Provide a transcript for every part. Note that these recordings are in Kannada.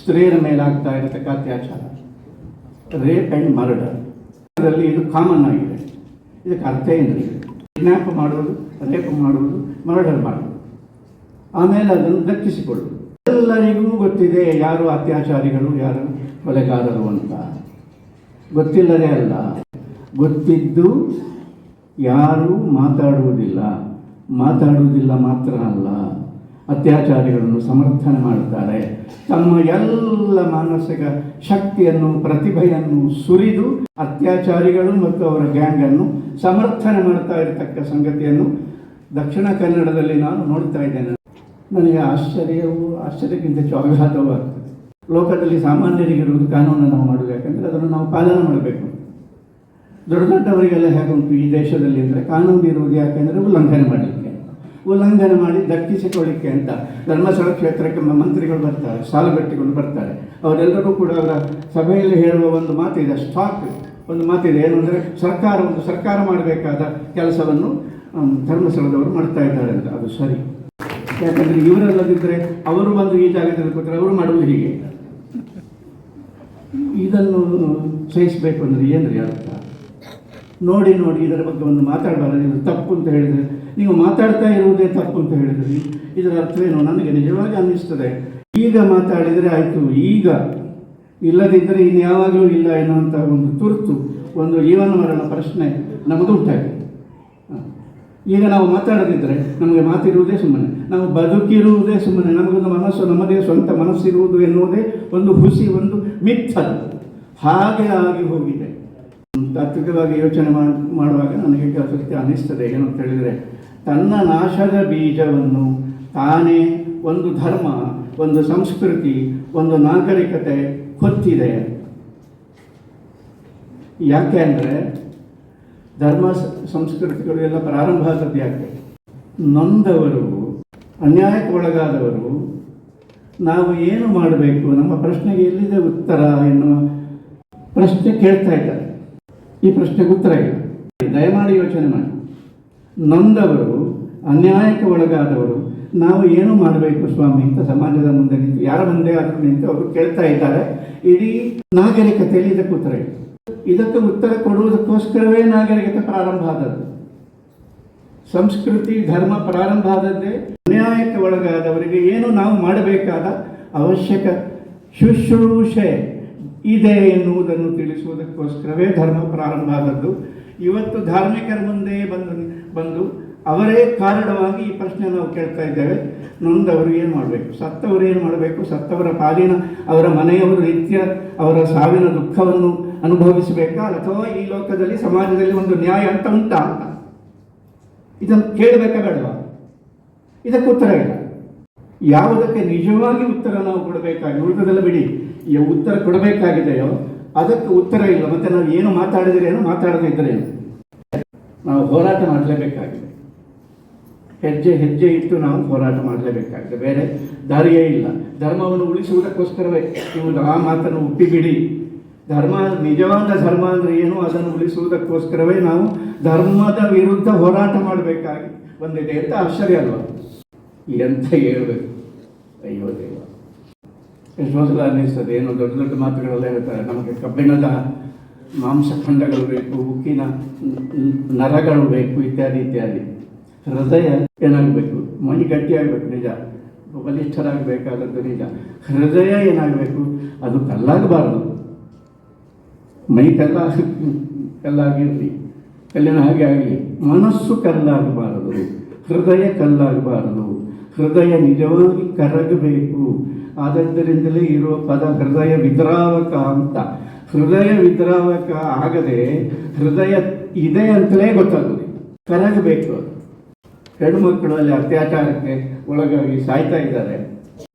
ಸ್ತ್ರೀಯರ ಮೇಲಾಗ್ತಾ ಇರತಕ್ಕ ಅತ್ಯಾಚಾರ, ರೇಪ್ ಆ್ಯಂಡ್ ಮರ್ಡರ್, ಅದರಲ್ಲಿ ಇದು ಕಾಮನ್ ಆಗಿದೆ. ಇದಕ್ಕೆ ಅರ್ಥ ಏನಿದೆ? ಕಿಡ್ನ್ಯಾಪ್ ಮಾಡುವುದು, ರೇಪ್ ಮಾಡುವುದು, ಮರ್ಡರ್ ಮಾಡುವುದು, ಆಮೇಲೆ ಅದನ್ನು ದಕ್ಕಿಸಿಕೊಳ್ಳುವುದು. ಎಲ್ಲರಿಗೂ ಗೊತ್ತಿದೆ ಯಾರು ಅತ್ಯಾಚಾರಿಗಳು, ಯಾರು ಕೊಲೆಗಾರರು ಅಂತ. ಗೊತ್ತಿಲ್ಲದೆ ಅಲ್ಲ, ಗೊತ್ತಿದ್ದು ಯಾರೂ ಮಾತಾಡುವುದಿಲ್ಲ ಮಾತ್ರ ಅಲ್ಲ, ಅತ್ಯಾಚಾರಿಗಳನ್ನು ಸಮರ್ಥನೆ ಮಾಡುತ್ತಾರೆ. ತಮ್ಮ ಎಲ್ಲ ಮಾನಸಿಕ ಶಕ್ತಿಯನ್ನು, ಪ್ರತಿಭೆಯನ್ನು ಸುರಿದು ಅತ್ಯಾಚಾರಿಗಳು ಮತ್ತು ಅವರ ಗ್ಯಾಂಗನ್ನು ಸಮರ್ಥನೆ ಮಾಡ್ತಾ ಇರತಕ್ಕ ಸಂಗತಿಯನ್ನು ದಕ್ಷಿಣ ಕನ್ನಡದಲ್ಲಿ ನಾನು ನೋಡ್ತಾ ಇದ್ದೇನೆ. ನನಗೆ ಆಶ್ಚರ್ಯಕ್ಕಿಂತ ಹೆಚ್ಚು ಆಘಾತವಾಗ್ತದೆ. ಲೋಕದಲ್ಲಿ ಸಾಮಾನ್ಯರಿಗಿರುವುದು ಕಾನೂನನ್ನು ನಾವು ಮಾಡೋದು, ಯಾಕಂದರೆ ಅದನ್ನು ನಾವು ಪಾಲನೆ ಮಾಡಬೇಕು. ದೊಡ್ಡ ದೊಡ್ಡವರಿಗೆಲ್ಲ ಹೇಗುಂಟು ಈ ದೇಶದಲ್ಲಿ ಅಂದರೆ, ಕಾನೂನು ಇರುವುದು ಯಾಕೆಂದರೆ ಉಲ್ಲಂಘನೆ ಮಾಡಿ ದಕ್ಕಿಸಿಕೊಳ್ಳಿಕ್ಕೆ ಅಂತ. ಧರ್ಮಸ್ಥಳ ಕ್ಷೇತ್ರಕ್ಕೆ ಮಂತ್ರಿಗಳು ಬರ್ತಾರೆ, ಸಾಲುಗಟ್ಟಿಕೊಂಡು ಬರ್ತಾರೆ. ಅವರೆಲ್ಲರೂ ಕೂಡ ಅವರ ಸಭೆಯಲ್ಲಿ ಹೇಳುವ ಒಂದು ಮಾತಿದೆ, ಒಂದು ಮಾತಿದೆ, ಏನು ಅಂದರೆ ಸರ್ಕಾರ ಮಾಡಬೇಕಾದ ಕೆಲಸವನ್ನು ಧರ್ಮಸ್ಥಳದವರು ಮಾಡ್ತಾ ಇದ್ದಾರೆ ಅಂತ. ಅದು ಸರಿ, ಯಾಕಂದರೆ ಇವರೆಲ್ಲದಿದ್ದರೆ ಅವರು ಬಂದು ಈ ಜಾಗದಲ್ಲಿ ಕೂತ್ರೆ ಅವರು ಮಾಡುವುದು ಹೀಗೆ. ಇದನ್ನು ಸಹಿಸಬೇಕು ಅಂದರೆ ಏನ್ರಿ ಅರ್ಥ? ನೋಡಿ ಇದರ ಬಗ್ಗೆ ಒಂದು ಮಾತಾಡಬಾರದು. ಇದು ತಪ್ಪು ಅಂತ ಹೇಳಿದರೆ, ನೀವು ಮಾತಾಡ್ತಾ ಇರುವುದೇ ತಪ್ಪು ಅಂತ ಹೇಳಿದ್ರಿ, ಇದರ ಅರ್ಥವೇನು? ನನಗೆ ನಿಜವಾಗಿ ಅನ್ನಿಸ್ತದೆ, ಈಗ ಮಾತಾಡಿದರೆ ಆಯಿತು, ಈಗ ಇಲ್ಲದಿದ್ದರೆ ಇನ್ನು ಯಾವಾಗಲೂ ಇಲ್ಲ ಎನ್ನುವಂಥ ಒಂದು ತುರ್ತು, ಒಂದು ಜೀವನ ಮರಣ ಪ್ರಶ್ನೆ ನಮ್ಮದು ಉಂಟಾಗಿದೆ. ಈಗ ನಾವು ಮಾತಾಡದಿದ್ದರೆ ನಮಗೆ ಮಾತಿರುವುದೇ ಸುಮ್ಮನೆ, ನಾವು ಬದುಕಿರುವುದೇ ಸುಮ್ಮನೆ. ನಮಗೊಂದು ಮನಸ್ಸು, ನಮ್ಮದೇ ಸ್ವಂತ ಮನಸ್ಸಿರುವುದು ಎನ್ನುವುದೇ ಒಂದು ಹುಸಿ, ಒಂದು ಮಿಥ್ಯಲ್ ಹಾಗೆ ಆಗಿ ಹೋಗಿದೆ. ತಾತ್ವಿಕವಾಗಿ ಯೋಚನೆ ಮಾಡುವಾಗ ನನಗೆ ಕೆಲಸಕ್ಕೆ ಅನ್ನಿಸ್ತದೆ, ಏನು ಅಂತ ಹೇಳಿದರೆ, ತನ್ನ ನಾಶದ ಬೀಜವನ್ನು ತಾನೇ ಒಂದು ಧರ್ಮ, ಒಂದು ಸಂಸ್ಕೃತಿ, ಒಂದು ನಾಗರಿಕತೆ ಹೊತ್ತಿದೆ. ಯಾಕೆ ಅಂದರೆ ಧರ್ಮ ಸಂಸ್ಕೃತಿಗಳು ಎಲ್ಲ ಪ್ರಾರಂಭ ಆದದ್ದು ಯಾಕೆ? ನೊಂದವರು, ಅನ್ಯಾಯಕ್ಕೆ ಒಳಗಾದವರು ನಾವು ಏನು ಮಾಡಬೇಕು, ನಮ್ಮ ಪ್ರಶ್ನೆಗೆ ಎಲ್ಲಿದೆ ಉತ್ತರ ಎನ್ನುವ ಪ್ರಶ್ನೆ ಕೇಳ್ತಾ ಇದ್ದಾರೆ. ಈ ಪ್ರಶ್ನೆಗೆ ಉತ್ತರ ಇಲ್ಲ. ದಯಮಾಡಿ ಯೋಚನೆ ಮಾಡಿ. ನೊಂದವರು, ಅನ್ಯಾಯಕ್ಕೆ ಒಳಗಾದವರು ನಾವು ಏನು ಮಾಡಬೇಕು ಸ್ವಾಮಿ ಅಂತ ಸಮಾಜದ ಮುಂದೆ ನಿಂತು, ಯಾರ ಮುಂದೆ ಆದರೂ ನಿಂತು ಅವರು ಕೇಳ್ತಾ ಇದ್ದಾರೆ. ಇಡೀ ನಾಗರಿಕತೆಯಲ್ಲಿ ಇದಕ್ಕೆ ಉತ್ತರ ಇಲ್ಲ. ಇದಕ್ಕೆ ಉತ್ತರ ಕೊಡುವುದಕ್ಕೋಸ್ಕರವೇ ನಾಗರಿಕತೆ ಪ್ರಾರಂಭ ಆದದ್ದು, ಸಂಸ್ಕೃತಿ ಧರ್ಮ ಪ್ರಾರಂಭ ಆದದ್ದೇ. ಅನ್ಯಾಯಕ್ಕೆ ಒಳಗಾದವರಿಗೆ ಏನು ನಾವು ಮಾಡಬೇಕಾದ ಅವಶ್ಯಕ ಶುಶ್ರೂಷೆ ಇದೆ ಎನ್ನುವುದನ್ನು ತಿಳಿಸುವುದಕ್ಕೋಸ್ಕರವೇ ಧರ್ಮ ಪ್ರಾರಂಭ ಆದದ್ದು. ಇವತ್ತು ಧಾರ್ಮಿಕರ ಮುಂದೆ ಬಂದು ಅವರೇ ಕಾರಣವಾಗಿ ಈ ಪ್ರಶ್ನೆ ನಾವು ಕೇಳ್ತಾ ಇದ್ದೇವೆ. ನೊಂದವರು ಏನು ಮಾಡಬೇಕು, ಸತ್ತವರು ಏನು ಮಾಡಬೇಕು, ಸತ್ತವರ ಪಾಲಿನ ಅವರ ಮನೆಯವರು ನಿತ್ಯ ಅವರ ಸಾವಿನ ದುಃಖವನ್ನು ಅನುಭವಿಸಬೇಕಾ, ಅಥವಾ ಈ ಲೋಕದಲ್ಲಿ ಸಮಾಜದಲ್ಲಿ ಒಂದು ನ್ಯಾಯ ಅಂತ ಉಂಟಾ ಅಂತ ಇದನ್ನು ಕೇಳಬೇಕಾ ಬೇಡವಾ? ಇದಕ್ಕೆ ಉತ್ತರ ಇಲ್ಲ. ಯಾವುದಕ್ಕೆ ನಿಜವಾಗಿ ಉತ್ತರ ನಾವು ಕೊಡಬೇಕಾಗಿ, ಉಳಿದದೆಲ್ಲ ಬಿಡಿ, ಉತ್ತರ ಕೊಡಬೇಕಾಗಿದೆಯೋ ಅದಕ್ಕೆ ಉತ್ತರ ಇಲ್ಲ. ಮತ್ತು ನಾವು ಏನು ಮಾತಾಡಿದ್ರೇನು, ಮಾತಾಡದಿದ್ದರೇನು, ನಾವು ಹೋರಾಟ ಮಾಡಲೇಬೇಕಾಗಿದೆ. ಹೆಜ್ಜೆ ಇಟ್ಟು ನಾವು ಹೋರಾಟ ಮಾಡಲೇಬೇಕಾಗಿದೆ, ಬೇರೆ ದಾರಿಯೇ ಇಲ್ಲ. ಧರ್ಮವನ್ನು ಉಳಿಸುವುದಕ್ಕೋಸ್ಕರವೇ ನೀವು ಆ ಮಾತನ್ನು ಒಪ್ಪಿಬಿಡಿ. ಧರ್ಮ, ನಿಜವಾದ ಧರ್ಮ ಅಂದರೆ ಏನು, ಅದನ್ನು ಉಳಿಸುವುದಕ್ಕೋಸ್ಕರವೇ ನಾವು ಧರ್ಮದ ವಿರುದ್ಧ ಹೋರಾಟ ಮಾಡಬೇಕಾಗಿ ಬಂದಿದೆ ಅಂತ ಆಶ್ಚರ್ಯ ಅಲ್ವಾ? ಎಂತ ಹೇಳ್ಬೇಕು, ಅಯ್ಯೋ ದೇವ. ಎಷ್ಟೋ ಸಲ ಅನ್ನಿಸ್ತದೆ, ಏನೋ ದೊಡ್ಡ ದೊಡ್ಡ ಮಾತುಗಳೆಲ್ಲ ಹೇಳ್ತಾರೆ, ನಮಗೆ ಕಬ್ಬಿಣದ ಮಾಂಸಖಂಡಗಳು ಬೇಕು, ಉಕ್ಕಿನ ನರಗಳು ಬೇಕು, ಇತ್ಯಾದಿ. ಹೃದಯ ಏನಾಗಬೇಕು, ಮೈ ಗಟ್ಟಿಯಾಗಬೇಕು, ನಿಜ, ಬಲಿಷ್ಠರಾಗಬೇಕಾದದ್ದು ನಿಜ. ಹೃದಯ ಏನಾಗಬೇಕು, ಅದು ಕಲ್ಲಾಗಬಾರದು. ಮೈ ಕಲ್ಲಾಗಿರಲಿ, ಕಲ್ಲಿನ ಹಾಗೆ ಆಗಲಿ, ಮನಸ್ಸು ಕಲ್ಲಾಗಬಾರದು, ಹೃದಯ ಕಲ್ಲಾಗಬಾರದು. ಹೃದಯ ನಿಜವಾಗಿ ಕರಗಬೇಕು. ಆದ್ದರಿಂದಲೇ ಇರುವ ಪದ ಹೃದಯ ವಿದ್ರಾವಕ ಅಂತ. ಹೃದಯ ವಿದ್ರಾವಕ ಆಗದೆ ಹೃದಯ ಇದೆ ಅಂತಲೇ ಗೊತ್ತಾಗೋದಿಲ್ಲ, ಕರಗಬೇಕು. ಹೆಣ್ಣುಮಕ್ಕಳು ಅಲ್ಲಿ ಅತ್ಯಾಚಾರಕ್ಕೆ ಒಳಗಾಗಿ ಸಾಯ್ತಾ ಇದ್ದಾರೆ.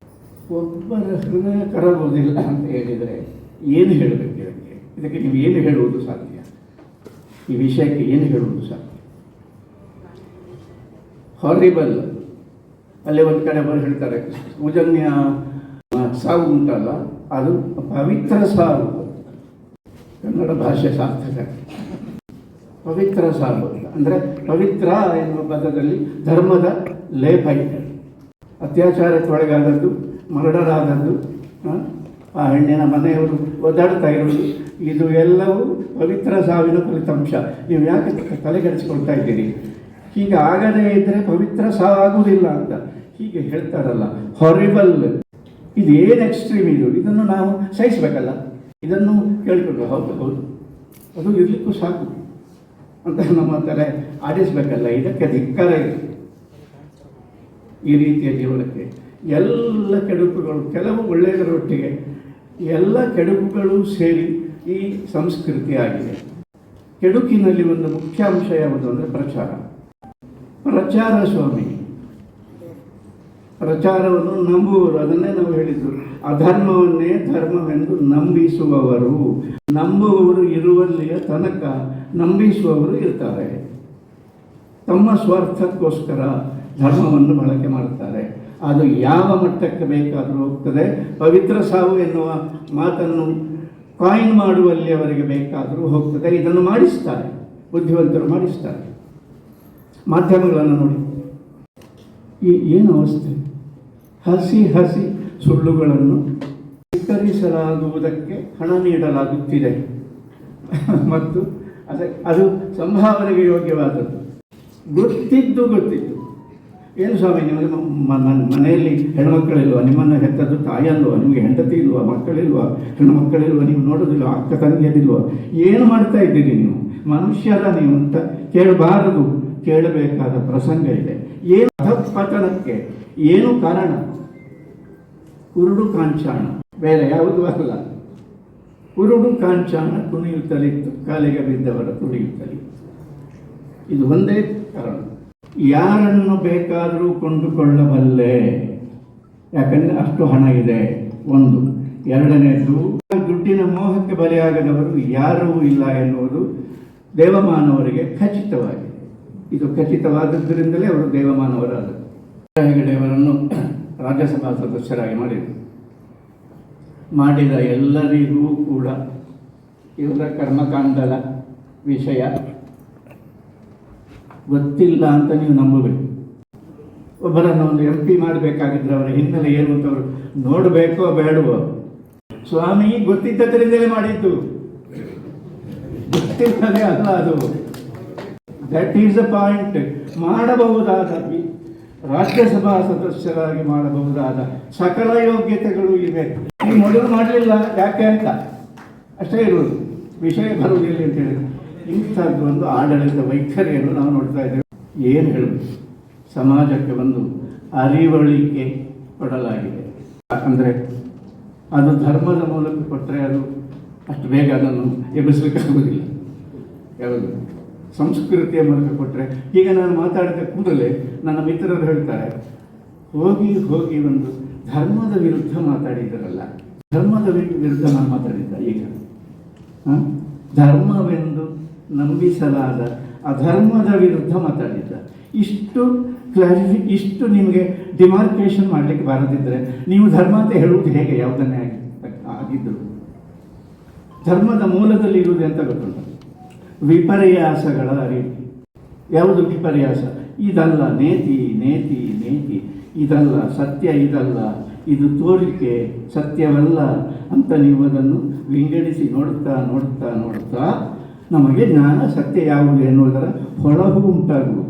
ಒಬ್ಬರ ಹೃದಯ ಕರಗುವುದಿಲ್ಲ ಅಂತ ಹೇಳಿದರೆ ಏನು ಹೇಳಬೇಕು? ಇದಕ್ಕೆ ನೀವು ಏನು ಹೇಳುವುದು ಸಾಧ್ಯ? ಈ ವಿಷಯಕ್ಕೆ ಏನು ಹೇಳುವುದು ಸಾಧ್ಯ? ಹಾರಿಬಲ್. ಅಲ್ಲಿ ಒಂದು ಕಡೆ ಬರು ಹೇಳ್ತಾರೆ, ಸೌಜನ್ಯ ಸಾವು ಉಂಟಲ್ಲ, ಅದು ಪವಿತ್ರ ಸಾವು. ಕನ್ನಡ ಭಾಷೆ ಸಾರ್ಥಕ. ಪವಿತ್ರ ಸಾವು ಅಂದರೆ ಪವಿತ್ರ ಎನ್ನುವ ಪದದಲ್ಲಿ ಧರ್ಮದ ಲೇಪ ಇದೆ. ಅತ್ಯಾಚಾರಕ್ಕೊಳಗಾದದ್ದು, ಮರ್ಡರ್ ಆದದ್ದು, ಹೆಣ್ಣಿನ ಮನೆಯವರು ಒದ್ದಾಡ್ತಾ ಇರೋದು, ಇದು ಎಲ್ಲವೂ ಪವಿತ್ರ ಸಾವಿನ ಫಲಿತಾಂಶ. ನೀವು ಯಾಕೆ ತಲೆಗೆಡಿಸ್ಕೊಳ್ತಾ ಇದ್ದೀರಿ? ಹೀಗೆ ಆಗದೇ ಇದ್ದರೆ ಪವಿತ್ರ ಸಾವಾಗುವುದಿಲ್ಲ ಅಂತ ಹೀಗೆ ಹೇಳ್ತಾರಲ್ಲ, ಹಾರಿಬಲ್. ಇದು ಏನು ಎಕ್ಸ್ಟ್ರೀಮ್ ಇದು, ಇದನ್ನು ನಾವು ಸಹಿಸಬೇಕಲ್ಲ, ಇದನ್ನು ಕೇಳಿಕೊಂಡು ಹೌದು ಹೌದು ಅದು ಇರಲಿಕ್ಕೂ ಸಾಕು ಅಂತ ನಮ್ಮ ತಲೆ ಆಡಿಸ್ಬೇಕಲ್ಲ. ಇದಕ್ಕೆ ಧಿಕ್ಕಾರ ಇದೆ. ಈ ರೀತಿಯ ಜೀವನಕ್ಕೆ ಎಲ್ಲ ಕೆಡುಕುಗಳು, ಕೆಲವು ಒಳ್ಳೆಯದರೊಟ್ಟಿಗೆ ಎಲ್ಲ ಕೆಡುಕುಗಳು ಸೇರಿ ಈ ಸಂಸ್ಕೃತಿ ಆಗಿದೆ. ಕೆಡುಕಿನಲ್ಲಿ ಒಂದು ಮುಖ್ಯಾಂಶ ಯಾವುದು ಅಂದರೆ ಪ್ರಚಾರ. ಪ್ರಚಾರ ಸ್ವಾಮಿ, ಪ್ರಚಾರವನ್ನು ನಂಬುವವರು, ಅದನ್ನೇ ನಾವು ಹೇಳಿದ್ದು, ಅಧರ್ಮವನ್ನೇ ಧರ್ಮವೆಂದು ನಂಬಿಸುವವರು. ನಂಬುವವರು ಇರುವಲ್ಲಿಯ ತನಕ ನಂಬಿಸುವವರು ಇರ್ತಾರೆ. ತಮ್ಮ ಸ್ವಾರ್ಥಕ್ಕೋಸ್ಕರ ಧರ್ಮವನ್ನು ಬಳಕೆ ಮಾಡುತ್ತಾರೆ. ಅದು ಯಾವ ಮಟ್ಟಕ್ಕೆ ಬೇಕಾದರೂ ಹೋಗ್ತದೆ. ಪವಿತ್ರ ಸಾವು ಎನ್ನುವ ಮಾತನ್ನು ಕಾಯಿನ್ ಮಾಡುವಲ್ಲಿಯವರೆಗೆ ಬೇಕಾದರೂ ಹೋಗ್ತದೆ. ಇದನ್ನು ಮಾಡಿಸ್ತಾರೆ, ಬುದ್ಧಿವಂತರು ಮಾಡಿಸ್ತಾರೆ. ಮಾಧ್ಯಮಗಳನ್ನು ನೋಡಿ, ಈ ಏನು ಅವಸ್ಥೆ. ಹಸಿ ಹಸಿ ಸುಳ್ಳುಗಳನ್ನು ವಿತರಿಸಲಾಗುವುದಕ್ಕೆ ಹಣ ನೀಡಲಾಗುತ್ತಿದೆ ಮತ್ತು ಅದು ಸಂಭಾವನೆಗೆ ಯೋಗ್ಯವಾದದ್ದು. ಗೊತ್ತಿದ್ದು ಏನು ಸ್ವಾಮಿ, ನಿಮಗೆ ಮನೆಯಲ್ಲಿ ಹೆಣ್ಮಕ್ಕಳಿಲ್ವ? ನಿಮ್ಮನ್ನು ಹೆತ್ತದ್ದು ತಾಯಲ್ವ? ನಿಮಗೆ ಹೆಂಡತಿ ಇಲ್ವಾ? ಮಕ್ಕಳಿಲ್ವ? ಹೆಣ್ಣು ಮಕ್ಕಳಿಲ್ವ? ನೀವು ನೋಡೋದಿಲ್ವ? ಅಕ್ಕ ತಂಗಿಯದಿಲ್ವ? ಏನು ಮಾಡ್ತಾ ಇದ್ದೀರಿ ನೀವು? ಮನುಷ್ಯರ ನೀವು ಅಂತ ಕೇಳಬಾರದು. ಕೇಳಬೇಕಾದ ಪ್ರಸಂಗ ಇದೆ. ಏನು ಅಧಃಪತನಕ್ಕೆ ಏನು ಕಾರಣ? ಕುರುಡು ಕಾಂಚಾಣ, ಬೇರೆ ಯಾವುದೂ ಅಲ್ಲ. ಕುರುಡು ಕಾಂಚಾಣ ಕುಣಿಯುತ್ತಲಿತ್ತು, ಕಾಲಿಗೆ ಬಿದ್ದವರ ತುಳಿಯುತ್ತಲಿತ್ತು. ಇದು ಒಂದೇ ಕಾರಣ. ಯಾರನ್ನು ಬೇಕಾದರೂ ಕೊಂಡುಕೊಳ್ಳಬಲ್ಲೆ, ಯಾಕಂದರೆ ಅಷ್ಟು ಹಣ ಇದೆ ಒಂದು. ಎರಡನೇದು, ದುಡ್ಡಿನ ಮೋಹಕ್ಕೆ ಬಲಿಯಾಗದವರು ಯಾರೂ ಇಲ್ಲ ಎನ್ನುವುದು ದೇವಮಾನವರಿಗೆ ಖಚಿತವಾಗಿದೆ. ಇದು ಖಚಿತವಾದದ್ದರಿಂದಲೇ ಅವರು ದೇವಮಾನವರಾದರು. ಹೆಗಡೆಯವರನ್ನು ರಾಜ್ಯಸಭಾ ಸದಸ್ಯರಾಗಿ ಮಾಡಿದ ಎಲ್ಲರಿಗೂ ಕೂಡ ಇವರ ಕರ್ಮಕಾಂಡದ ವಿಷಯ ಗೊತ್ತಿಲ್ಲ ಅಂತ ನೀವು ನಂಬಬೇಕು. ಒಬ್ಬರನ್ನು ಒಂದು MP ಮಾಡಬೇಕಾಗಿದ್ದರೆ ಅವರ ಹಿನ್ನೆಲೆ ಏನು ಅಂತ ಅವರು ನೋಡಬೇಕೋ ಬೇಡವೋ? ಸ್ವಾಮಿ ಗೊತ್ತಿದ್ದದರಿಂದಲೇ ಮಾಡಿದ್ದು, ಗೊತ್ತಿಲ್ಲದೆ ಅಲ್ಲ ಅದು. That is a point. ಮಾಡಬಹುದಾದ ರಾಜ್ಯಸಭಾ ಸದಸ್ಯರಾಗಿ ಮಾಡಬಹುದಾದ ಸಕಲ ಯೋಗ್ಯತೆಗಳು ಇವೆ. ನೀವು ಮೊದಲು ಮಾಡಲಿಲ್ಲ ಯಾಕೆ ಅಂತ ಅಷ್ಟೇ ಇರುವುದು, ವಿಷಯ ಬರುವುದಿಲ್ಲ ಅಂತ ಹೇಳಿ. ಇಂಥದ್ದು ಒಂದು ಆಡಳಿತ ವೈಖರಿಯನ್ನು ನಾವು ನೋಡ್ತಾ ಇದ್ದೇವೆ. ಏನು ಹೇಳಬೇಕು? ಸಮಾಜಕ್ಕೆ ಒಂದು ಅರಿವಳಿಕೆ ಕೊಡಲಾಗಿದೆ. ಯಾಕಂದರೆ ಅದು ಧರ್ಮದ ಮೂಲಕ ಕೊಟ್ಟರೆ ಅದು ಅಷ್ಟು ಬೇಗ ಅದನ್ನು ಎಬ್ಬಿಸಲಿಕ್ಕಾಗುವುದಿಲ್ಲ. ಯಾವುದು ಸಂಸ್ಕೃತಿಯ ಮೂಲಕ ಕೊಟ್ಟರೆ. ಈಗ ನಾನು ಮಾತಾಡಿದ ಕೂಡಲೇ ನನ್ನ ಮಿತ್ರರು ಹೇಳ್ತಾರೆ, ಹೋಗಿ ಒಂದು ಧರ್ಮದ ವಿರುದ್ಧ ಮಾತಾಡಿದ್ದಾರಲ್ಲ. ಧರ್ಮದ ವಿರುದ್ಧ ನಾನು ಮಾತಾಡಿದ್ದ ಈಗ ಧರ್ಮವೆಂದು ನಂಬಿಸಲಾದ ಅಧರ್ಮದ ವಿರುದ್ಧ ಮಾತಾಡಿದ್ದ. ಇಷ್ಟು ನಿಮಗೆ ಡಿಮಾರ್ಕೇಶನ್ ಮಾಡಲಿಕ್ಕೆ ಬಾರದಿದ್ದರೆ ನೀವು ಧರ್ಮ ಅಂತ ಹೇಳುವುದು ಹೇಗೆ? ಯಾವುದನ್ನೇ ಆಗಿದ್ದರು ಧರ್ಮದ ಮೂಲದಲ್ಲಿ ಇರುವುದು ಅಂತ ಗೊತ್ತುಂಟು. ವಿಪರ್ಯಾಸಗಳ ಅರಿವು. ಯಾವುದು ವಿಪರ್ಯಾಸ? ಇದಲ್ಲ ನೇತಿ ನೇತಿ ನೇತಿ, ಇದಲ್ಲ ಸತ್ಯ, ಇದಲ್ಲ ಇದು ತೋರಿಕೆ, ಸತ್ಯವಲ್ಲ ಅಂತ ನೀವು ಅದನ್ನು ವಿಂಗಡಿಸಿ ನೋಡುತ್ತಾ ನಮಗೆ ಜ್ಞಾನ ಸತ್ಯ ಯಾವುದು ಎನ್ನುವುದರ ಹೊಳಹು ಉಂಟಾಗುವುದು.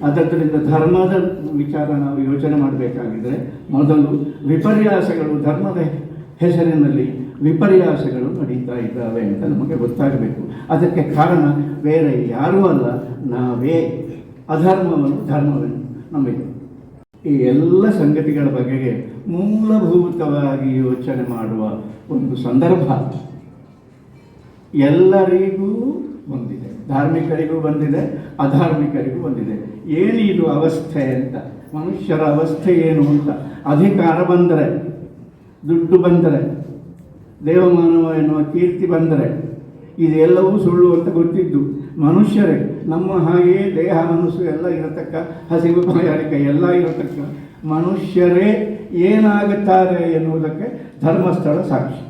ಅದರಿಂದ ಧರ್ಮದ ವಿಚಾರ ನಾವು ಯೋಚನೆ ಮಾಡಬೇಕಾಗಿದ್ದರೆ ಮೊದಲು ವಿಪರ್ಯಾಸಗಳು, ಧರ್ಮದ ಹೆಸರಿನಲ್ಲಿ ವಿಪರ್ಯಾಸಗಳು ನಡೀತಾ ಇದ್ದಾವೆ ಅಂತ ನಮಗೆ ಗೊತ್ತಾಗಬೇಕು. ಅದಕ್ಕೆ ಕಾರಣ ಬೇರೆ ಯಾರೂ ಅಲ್ಲ, ನಾವೇ ಅಧರ್ಮವನ್ನು ಧರ್ಮವನ್ನು ನಂಬಿದ್ದೇವೆ. ಈ ಎಲ್ಲ ಸಂಗತಿಗಳ ಬಗೆಗೆ ಮೂಲಭೂತವಾಗಿ ಯೋಚನೆ ಮಾಡುವ ಒಂದು ಸಂದರ್ಭ ಎಲ್ಲರಿಗೂ ಬಂದಿದೆ. ಧಾರ್ಮಿಕರಿಗೂ ಬಂದಿದೆ, ಅಧಾರ್ಮಿಕರಿಗೂ ಬಂದಿದೆ. ಏನಿದು ಅವಸ್ಥೆ ಅಂತ, ಮನುಷ್ಯರ ಅವಸ್ಥೆ ಏನು ಅಂತ. ಅಧಿಕಾರ ಬಂದರೆ, ದುಡ್ಡು ಬಂದರೆ, ದೇವಮಾನವ ಎನ್ನುವ ಕೀರ್ತಿ ಬಂದರೆ, ಇದೆಲ್ಲವೂ ಸುಳ್ಳು ಅಂತ ಗೊತ್ತಿದ್ದು ಮನುಷ್ಯರೇ, ನಮ್ಮ ಹಾಗೆಯೇ ದೇಹ ಮನಸ್ಸು ಎಲ್ಲ ಇರತಕ್ಕ, ಹಸಿವು ಬಾಯಾರಿಕೆ ಎಲ್ಲ ಇರತಕ್ಕ ಮನುಷ್ಯರೇ ಏನಾಗುತ್ತಾರೆ ಎನ್ನುವುದಕ್ಕೆ ಧರ್ಮಸ್ಥಳ ಸಾಕ್ಷಿ.